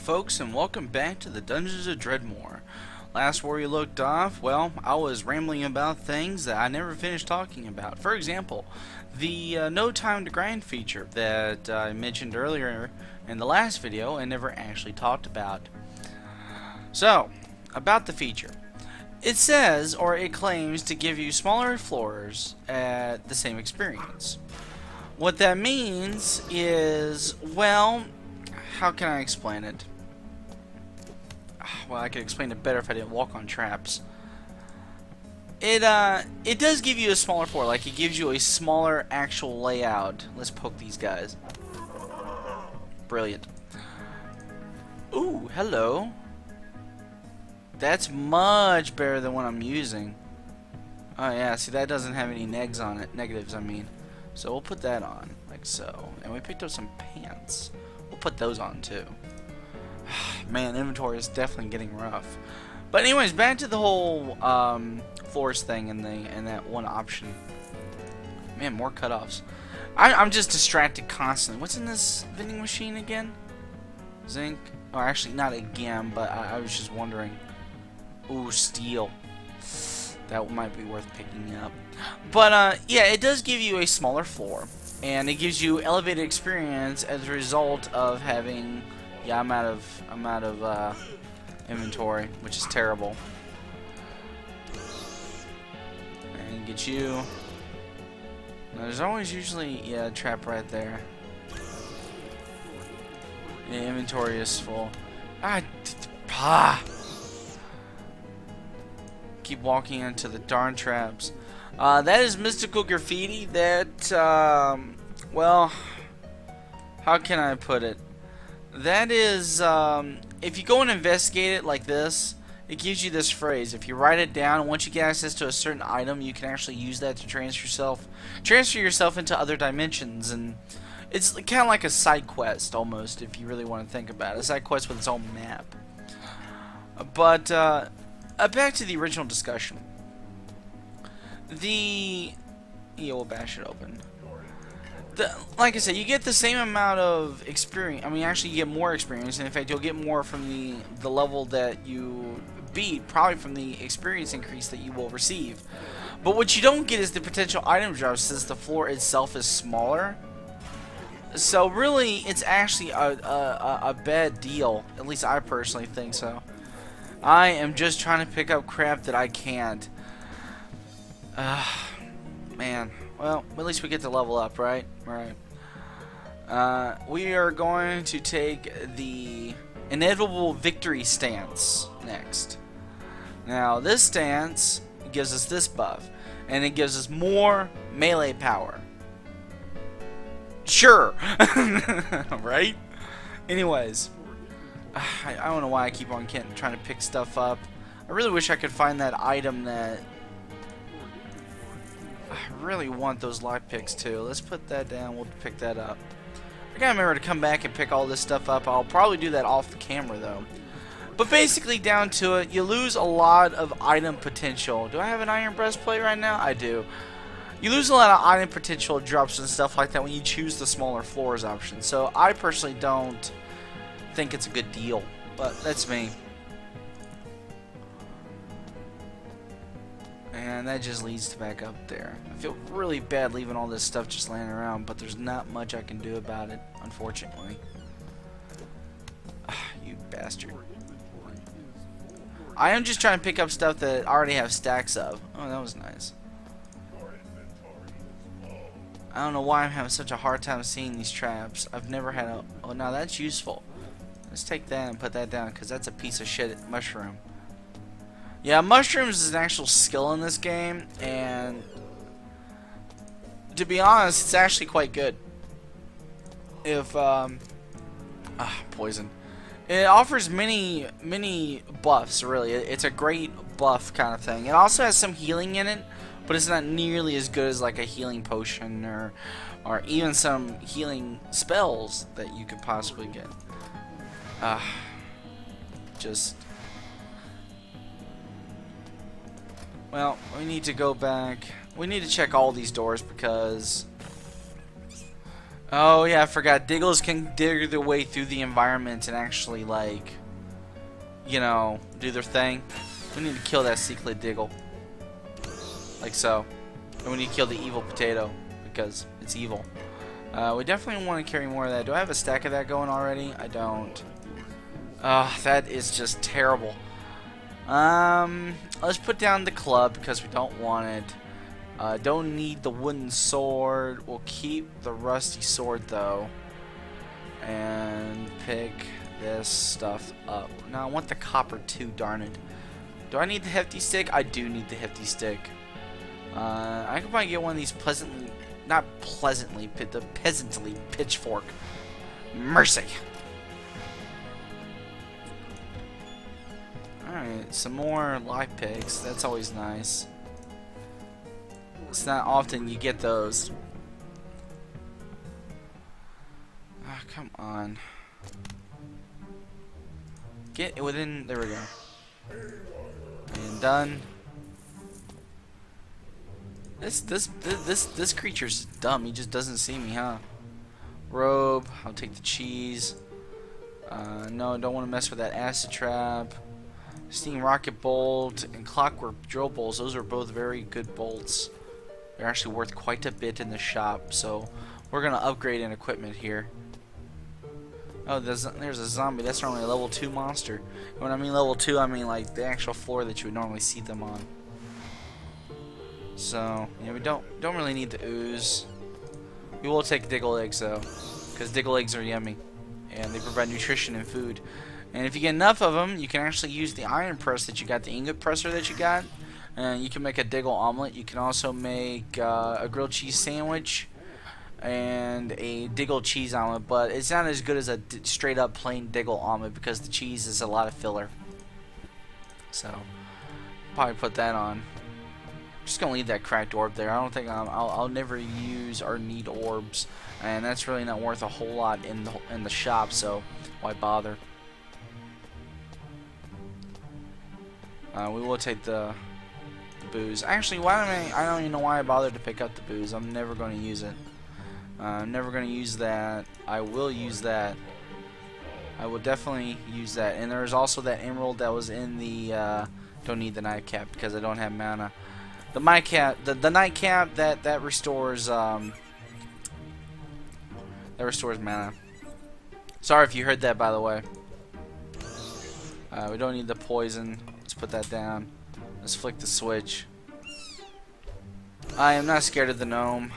folks, and welcome back to the Dungeons of Dredmor. Last where we looked off, well, I was rambling about things that I never finished talking about. For example, the no time to grind feature that I mentioned earlier in the last video and never actually talked about. So, about the feature. It says, or it claims, to give you smaller floors at the same experience. What that means is, well, how can I explain it? Well, I could explain it better if I didn't walk on traps. It does give you a smaller floor, like it gives you a smaller actual layout. Let's poke these guys. Brilliant. Ooh, hello. That's much better than what I'm using. Oh yeah, see that doesn't have any negs on it. Negatives, I mean. So we'll put that on, like so. And we picked up some pants. We'll put those on too. Man, inventory is definitely getting rough. But anyways, back to the whole floors thing and that one option. Man, more cutoffs. I'm just distracted constantly. What's in this vending machine again? Zinc? Oh, actually not again, but I was just wondering. Ooh, steel. That might be worth picking up. But yeah, it does give you a smaller floor, and it gives you elevated experience as a result of having. Yeah, I'm out of inventory, which is terrible. And get you. Now, there's always usually a trap right there. Yeah, inventory is full. Keep walking into the darn traps. That is mystical graffiti. That, well, how can I put it? That is, if you go and investigate it like this, it gives you this phrase. If you write it down, once you get access to a certain item, you can actually use that to transfer yourself into other dimensions, and it's kind of like a side quest almost, if you really want to think about it. A side quest with its own map. But back to the original discussion. Yeah, we'll bash it open. Like I said, you get the same amount of experience. I mean, actually, you get more experience, and in fact, you'll get more from the level that you beat, probably from the experience increase that you will receive. But what you don't get is the potential item drop, since the floor itself is smaller. So really, it's actually a bad deal. At least I personally think so. I am just trying to pick up crap that I can't. Man. Well, at least we get to level up, right? Right. We are going to take the inevitable victory stance next. Now, this stance gives us this buff, and it gives us more melee power. Sure. Right? Anyways, I don't know why I keep on trying to pick stuff up. I really wish I could find that item that... I really want those life picks too. Let's put that down. We'll pick that up. I gotta remember to come back and pick all this stuff up. I'll probably do that off the camera though. But basically, down to it, you lose a lot of item potential. Do I have an iron breastplate right now? I do. You lose a lot of item potential drops and stuff like that when you choose the smaller floors option. So I personally don't think it's a good deal, but that's me. And that just leads to back up there. I feel really bad leaving all this stuff just laying around, but there's not much I can do about it, unfortunately. You bastard. I am just trying to pick up stuff that I already have stacks of. Oh, that was nice. I don't know why I'm having such a hard time seeing these traps. I've never had a... Oh, now that's useful. Let's take that and put that down, because that's a piece of shit mushroom. Yeah, mushrooms is an actual skill in this game, and to be honest, it's actually quite good. If poison. It offers many buffs, really. It's a great buff kind of thing. It also has some healing in it, but it's not nearly as good as like a healing potion or even some healing spells that you could possibly get. Well, we need to go back. We need to check all these doors because Oh yeah, I forgot. Diggles can dig their way through the environment and actually, like, you know, do their thing. We need to kill that Cichlid Diggle. Like so. And we need to kill the evil potato, because it's evil. We definitely want to carry more of that. Do I have a stack of that going already? I don't. That is just terrible. Let's put down the club, because we don't want it. Don't need the wooden sword. We'll keep the rusty sword, though. And pick this stuff up. Now, I want the copper, too, darn it. Do I need the hefty stick? I do need the hefty stick. I could probably get one of these not pleasantly, but the peasantly pitchfork. Mercy! Alright, some more life picks. That's always nice. It's not often you get those. Ah, come on. Get within. There we go. And done. This creature's dumb. He just doesn't see me, huh? Robe. I'll take the cheese. No, don't want to mess with that acid trap. Steam rocket bolt and clockwork drill bolts. Those are both very good bolts. They're actually worth quite a bit in the shop. So we're gonna upgrade in equipment here. Oh, there's a zombie. That's normally a level 2 monster. When I mean level 2, I mean like the actual floor that you would normally see them on. So, yeah, we don't really need the ooze. We will take Diggle eggs though, because Diggle eggs are yummy, and they provide nutrition and food. And if you get enough of them, you can actually use the iron press that you got, the ingot presser that you got, and you can make a Diggle omelet. You can also make a grilled cheese sandwich and a Diggle cheese omelet, but it's not as good as a straight up plain Diggle omelet because the cheese is a lot of filler. So, probably put that on. Just gonna leave that cracked orb there. I don't think I'll never use or need orbs, and that's really not worth a whole lot in the shop. So why bother? We will take the booze. Actually, I don't even know why I bothered to pick up the booze. I'm never going to use it. I'm never going to use that. I will use that. I will definitely use that. And there's also that emerald that was in the. Don't need the nightcap because I don't have mana. The nightcap, the nightcap that restores mana. Sorry if you heard that, by the way. We don't need the poison. Let's put that down. Let's flick the switch. I am not scared of the gnome.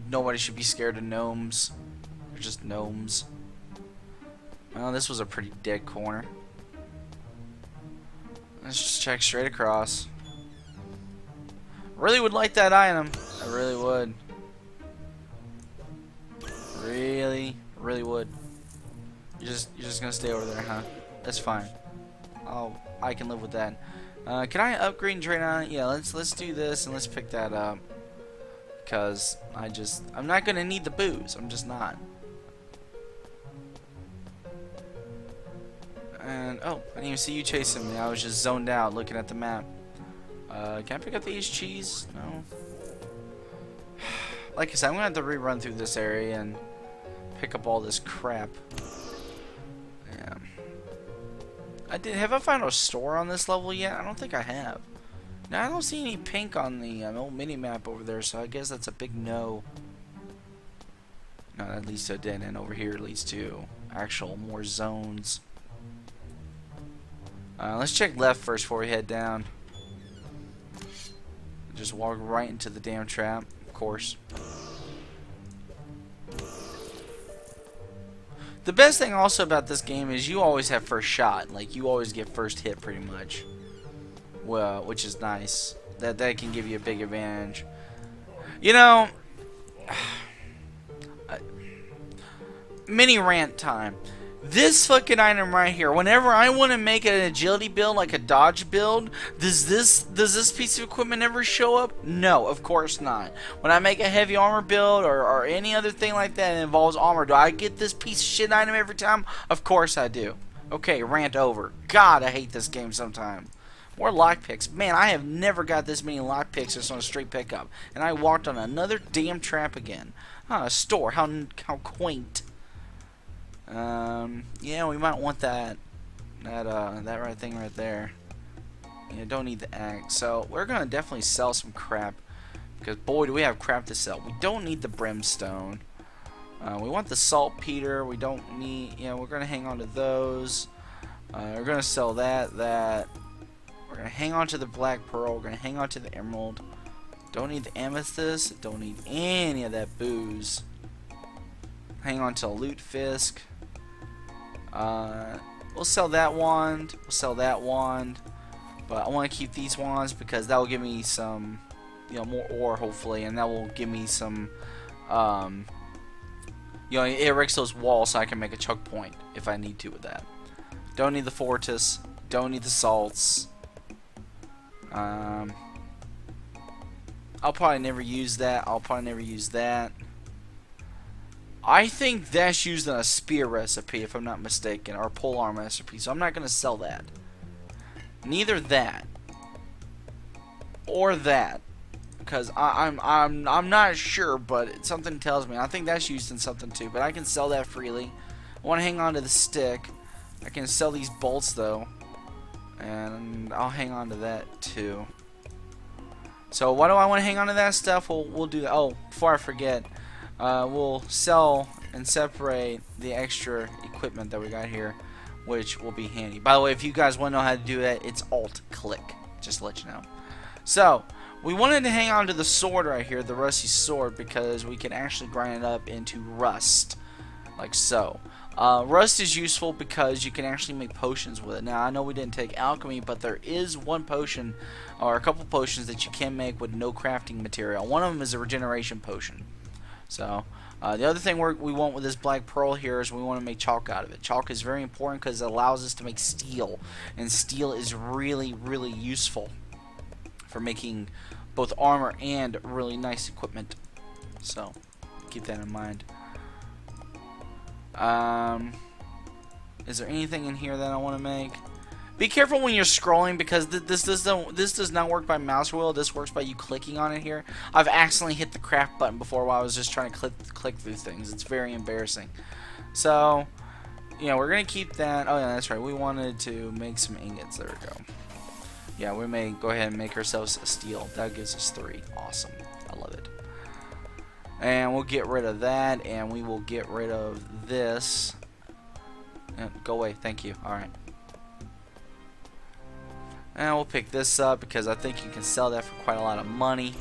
Nobody should be scared of gnomes. They're just gnomes. Well, this was a pretty dead corner. Let's just check straight across. Really would like that item. I really would. Really would. You're just gonna stay over there, huh? That's fine. I can live with that. Can I upgrade and trade on it? Yeah, let's do this and let's pick that up. Because I'm not gonna need the booze. I'm just not. And oh, I didn't even see you chasing me. I was just zoned out looking at the map. Can I pick up these cheese? No. Like I said, I'm gonna have to rerun through this area and pick up all this crap. Yeah. Have I found a store on this level yet? I don't think I have. Now I don't see any pink on the old mini map over there, so I guess that's a big no. No, that leads to a dead end. Over here leads to actual more zones. Let's check left first before we head down. Just walk right into the damn trap, of course. The best thing also about this game is you always have first shot. Like, you always get first hit pretty much. Well, which is nice. That can give you a big advantage. You know, mini rant time. This fucking item right here, whenever I want to make an agility build, like a dodge build, does this piece of equipment ever show up? No, of course not. When I make a heavy armor build or any other thing like that that involves armor, do I get this piece of shit item every time? Of course I do. Okay, rant over. God, I hate this game sometimes. More lockpicks. Man, I have never got this many lockpicks just on a straight pickup. And I walked on another damn trap again. Ah, a store. How quaint. Yeah, we might want that right thing right there. Yeah, don't need the axe. So we're gonna definitely sell some crap because boy, do we have crap to sell. We don't need the brimstone. We want the saltpeter. We don't need. You know, we're gonna hang on to those. We're gonna sell that. We're gonna hang on to the black pearl. We're gonna hang on to the emerald. Don't need the amethyst. Don't need any of that booze. Hang on to a loot fisk. We'll sell that wand. We'll sell that wand. But I want to keep these wands because that will give me some, you know, more ore hopefully, and that will give me some, you know, it erects those walls so I can make a choke point if I need to with that. Don't need the fortis. Don't need the salts. I'll probably never use that. I think that's used in a spear recipe, if I'm not mistaken, or a polearm recipe. So I'm not gonna sell that. Neither that or that, because I'm not sure, but something tells me. I think that's used in something too, but I can sell that freely. I want to hang on to the stick. I can sell these bolts though, and I'll hang on to that too. So why do I want to hang on to that stuff? We'll do that. Oh, before I forget, we'll sell and separate the extra equipment that we got here, which will be handy. By the way, if you guys want to know how to do that, it's Alt-click, just to let you know. So, we wanted to hang on to the sword right here, the rusty sword, because we can actually grind it up into rust, like so. Rust is useful because you can actually make potions with it. Now, I know we didn't take alchemy, but there is one potion, or a couple potions that you can make with no crafting material. One of them is a regeneration potion. So, the other thing we want with this black pearl here is we want to make chalk out of it. Chalk is very important because it allows us to make steel, and steel is really, really useful for making both armor and really nice equipment. So, keep that in mind. Is there anything in here that I want to make? Be careful when you're scrolling because this does not work by mouse wheel. This works by you clicking on it here. I've accidentally hit the craft button before while I was just trying to click through things. It's very embarrassing. So, you know, we're gonna keep that. Oh yeah, that's right. We wanted to make some ingots. There we go. Yeah, we may go ahead and make ourselves a steel. That gives us 3. Awesome. I love it. And we'll get rid of that, and we will get rid of this. Go away. Thank you. All right. And we'll pick this up because I think you can sell that for quite a lot of money,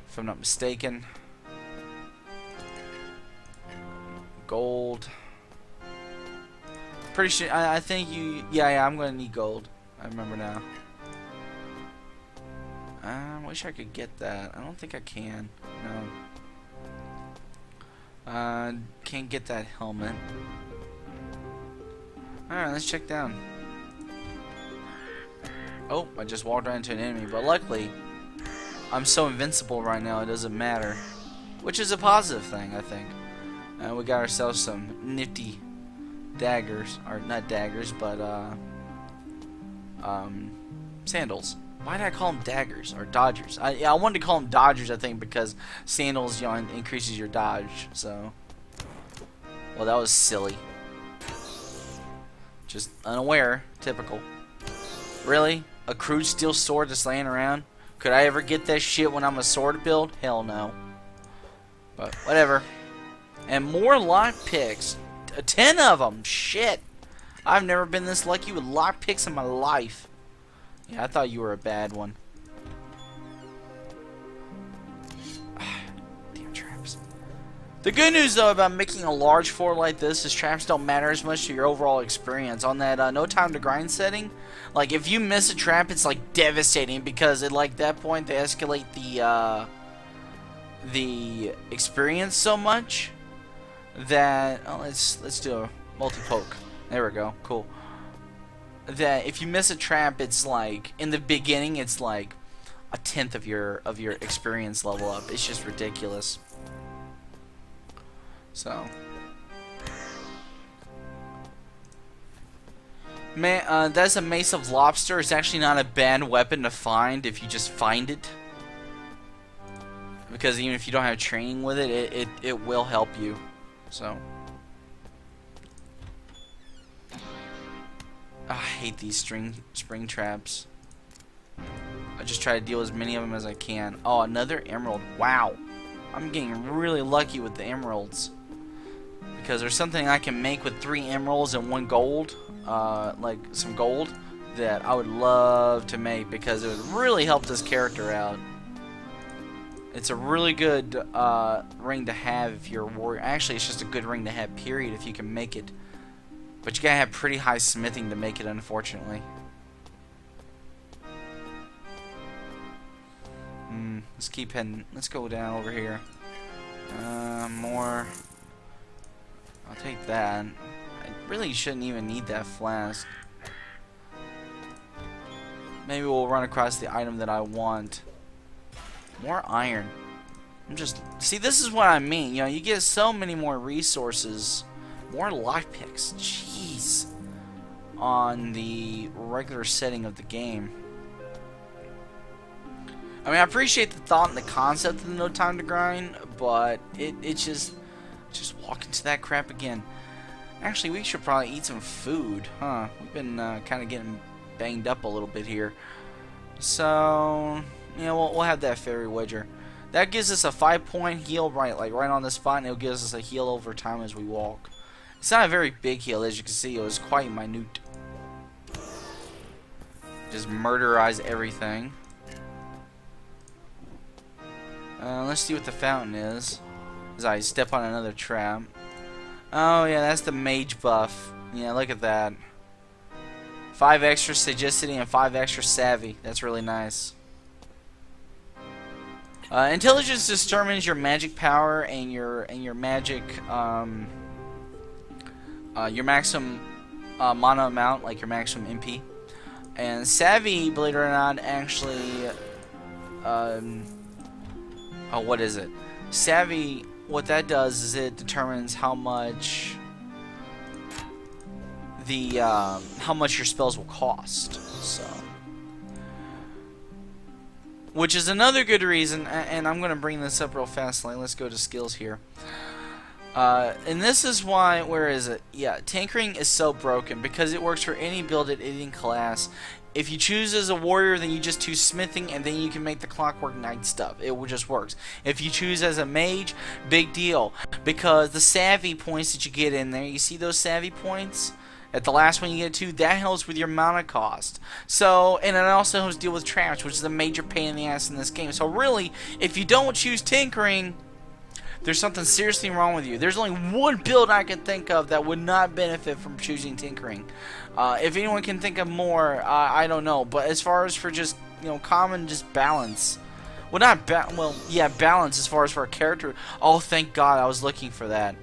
if I'm not mistaken. Gold. Pretty sure. I think you. Yeah. I'm gonna need gold. I remember now. I wish I could get that. I don't think I can. No. Can't get that helmet. Alright, let's check down. Oh, I just walked right into an enemy, but luckily, I'm so invincible right now, it doesn't matter. Which is a positive thing, I think. We got ourselves some nifty daggers, or not daggers, but sandals. Why did I call them daggers or dodgers? I wanted to call them dodgers, I think, because sandals, you know, increases your dodge. So, well, that was silly. Just unaware, typical. Really? A crude steel sword just laying around? Could I ever get that shit when I'm a sword build? Hell no. But whatever. And more lockpicks. 10 of them. Shit. I've never been this lucky with lockpicks in my life. Yeah, I thought you were a bad one. Damn traps. The good news, though, about making a large fort like this is traps don't matter as much to your overall experience. On that no time to grind setting, like, if you miss a trap, it's, like, devastating because at, like, that point, they escalate the experience so much that... Oh, let's do a multi-poke. There we go. Cool. That if you miss a trap, it's like in the beginning, it's like a 10th of your experience level up. It's just ridiculous. So, man, that's a mace of lobster. It's actually not a bad weapon to find if you just find it. because even if you don't have training with it, it will help you. So I hate these spring traps. I just try to deal with as many of them as I can. Oh, another emerald. Wow. I'm getting really lucky with the emeralds. Because there's something I can make with 3 emeralds and 1 gold. Like some gold. That I would love to make. Because it would really help this character out. It's a really good ring to have if you're a warrior. Actually, it's just a good ring to have, period, if you can make it. But you gotta have pretty high smithing to make it, unfortunately. Let's keep heading. Let's go down over here. More. I'll take that. I really shouldn't even need that flask. Maybe we'll run across the item that I want. More iron. See, this is what I mean. You know, you get so many more resources. More lockpicks. Jeez. On the regular setting of the game. I mean, I appreciate the thought and the concept of the no time to grind, but it's just walk into that crap again. Actually, we should probably eat some food, huh? We've been kind of getting banged up a little bit here. So, you know, we'll have that fairy wedger. That gives us a 5-point heal right on the spot, and it'll give us a heal over time as we walk. It's not a very big heal, as you can see. It was quite minute. Just murderize everything. Let's see what the fountain is. As I step on another trap. Oh yeah, that's the mage buff. Yeah, look at that. 5 extra sagacity and 5 extra savvy. That's really nice. Intelligence determines your magic power and your magic your maximum mana amount, like your maximum MP. And savvy, believe it or not, actually oh, what is it? Savvy, what that does is it determines how much your spells will cost. So, which is another good reason, and I'm gonna bring this up real fast. Let's go to skills here. And this is why, where is it? Yeah, tinkering is so broken because it works for any build at any class. If you choose as a warrior, then you just choose smithing, and then you can make the clockwork knight stuff. It just works. If you choose as a mage, big deal. Because the savvy points that you get in there, you see those savvy points? At the last one you get to, that helps with your mana cost. So, and it also helps deal with traps, which is a major pain in the ass in this game. So really, if you don't choose tinkering, there's something seriously wrong with you. There's only one build I can think of that would not benefit from choosing tinkering. If anyone can think of more, I don't know. But as far as for just, you know, common just balance. Well, not balance as far as for a character. Oh, thank God, I was looking for that.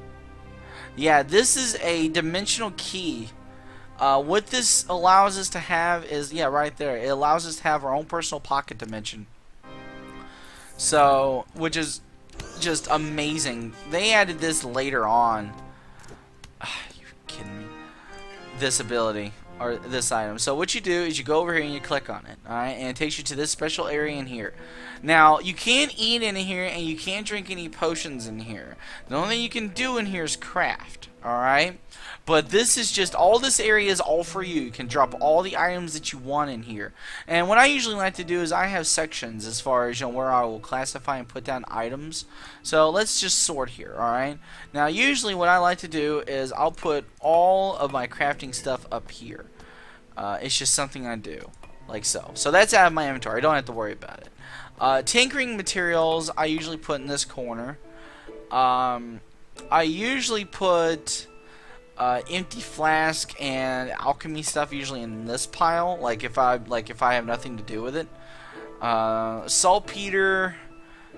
Yeah, this is a dimensional key. What this allows us to have is, yeah, right there. It allows us to have our own personal pocket dimension. So, which is just amazing. They added this later on. You're kidding me. This ability or this item. So what you do is you go over here and you click on it, alright, and it takes you to this special area in here. Now you can't eat in here and you can't drink any potions in here. The only thing you can do in here is craft, alright. But this is just, all this area is all for you. You can drop all the items that you want in here. And what I usually like to do is I have sections as far as, you know, where I will classify and put down items. So let's just sort here, alright? Now usually what I like to do is I'll put all of my crafting stuff up here. It's just something I do. Like so. So that's out of my inventory. I don't have to worry about it. Tinkering materials I usually put in this corner. I usually put empty flask and alchemy stuff usually in this pile, like if I have nothing to do with it. Saltpeter,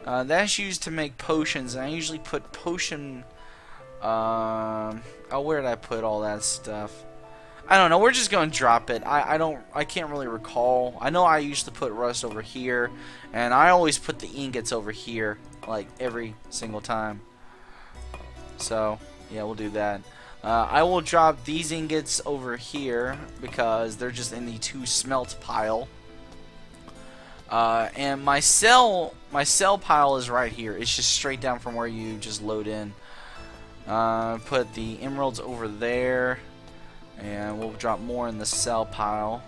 that's used to make potions, and I usually put potion. Oh, where did I put all that stuff? I don't know. We're just gonna drop it. I can't really recall. I know I used to put rust over here, and I always put the ingots over here, like every single time. So yeah, we'll do that. I will drop these ingots over here because they're just in the to smelt pile. And my cell pile is right here. It's just straight down from where you just load in. Put the emeralds over there, and we'll drop more in the cell pile.